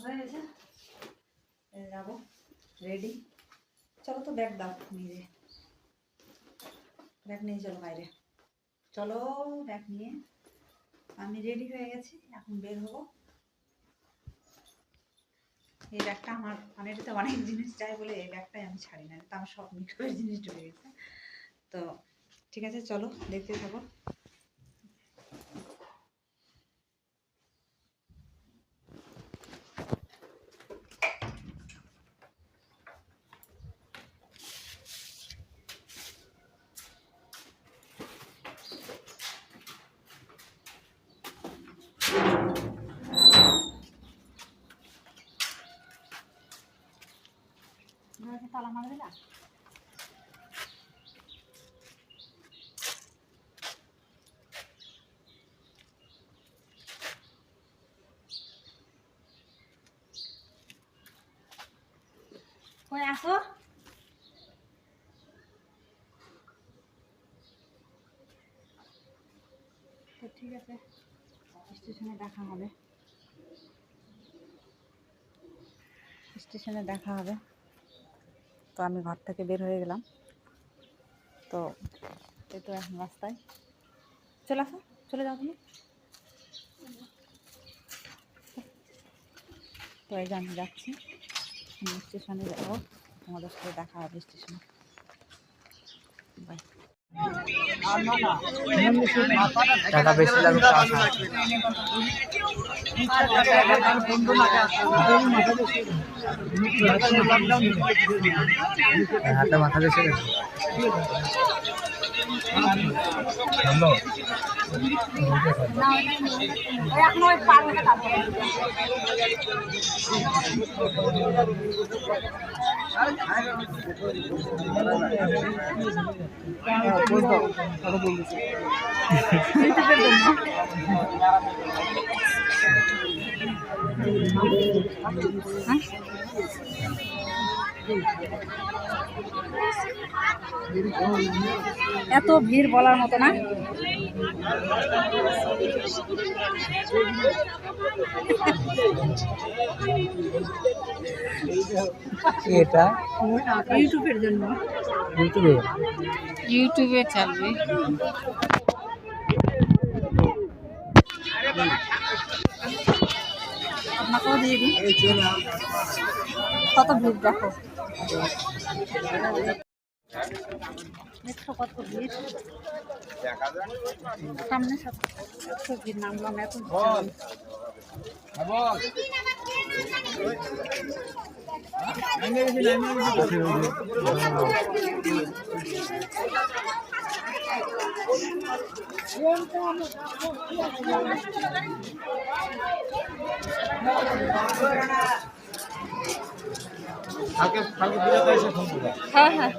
হয়ে গেছে, যাবো রেডি। চলো তো ব্যাগ দাও, নিয়ে ব্যাগ নিয়ে চলো বাইরে। চলো ব্যাগ নিয়ে, আমি রেডি হয়ে গেছি, এখন বের হবো। এই ব্যাগটা আমার মানে এটাতে অনেক জিনিস চাই বলে এই ব্যাগটাই আমি ছাড়ি না, তো আমার সব মিক্সের জিনিস ঢুকে গেছে। তো ঠিক আছে, চলো দেখতে থাকো। তালা মারবে না? কই আসো? তো ঠিক আছে, স্টেশনে দেখা হবে, স্টেশনে দেখা হবে। তো আমি ঘর থেকে বের হয়ে গেলাম। তো এই তো এখন রাস্তায়, চলে আসো, চলে যাও তুমি। তো এই যে আমি যাচ্ছি, স্টেশনে যাবো, তোমাদের সাথে দেখা হবে স্টেশনে। বাই। টাকা বেশি লাগবে, হাতে মাথা বেশি এত ভিড় বলার মতো না। এটা ইউটিউবের জন্য, ইউটিউবে চলবে। আপনাকেও দিয়ে দিই, কত ভিড় দেখো, দেখছো কত ভিড় সামনে, সব ভিড়। নামলাম এখন, হ্যাঁ হ্যাঁ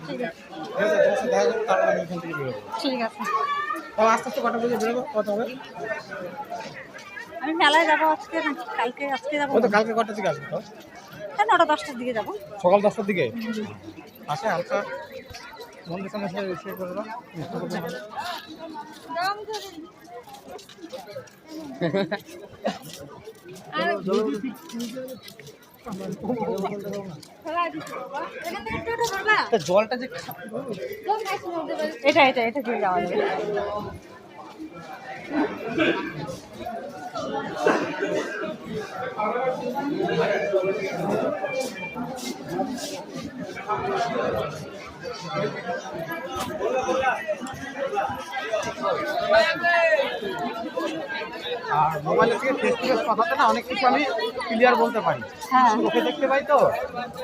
ঠিক আছে। আস্তে আস্তে কটা বজে বেরোবো, কত হবে? আমি মেলায় যাবো আজকে, না কালকে? আজকে যাবো। কালকে কটার দিকে আসবে? 9টা 10টার দিকে যাবো, সকাল 10টার দিকে। আচ্ছা, হালকা মন্দির সামনে এসে করে দাও। জলটা যে এটা এটা এটা দিয়ে যাওয়া যাবে। আর মোবাইলে থেকে ফেস টু ফেস কথাতে না অনেক কিছু আমি ক্লিয়ার বলতে পারি। হ্যাঁ, চোখে দেখতে পাই তো,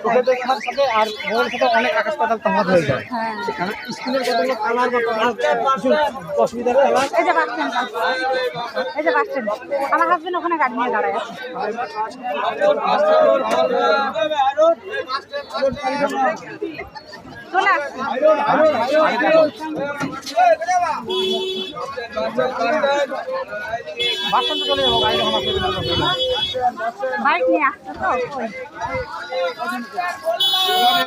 চোখে দেখার সাথে আর মোবাইলের সাথে অনেক আকাশ পাতাল তফাৎ হয়ে যায়। হ্যাঁ। কারণ স্ক্রিনের কতগুলো কালার বা কিছু অসুবিধার কালার। এই যে বাস স্ট্যান্ড, এই যে বাস স্ট্যান্ড, আমার হাজবেন্ড ওখানে গাড়ি নিয়ে দাঁড়ায় আছে। চলে আসছে, বাস স্ট্যান্ডে চলে যাবো, গাড়ি যখন আসবে। বাইক নিয়ে আসছে তো।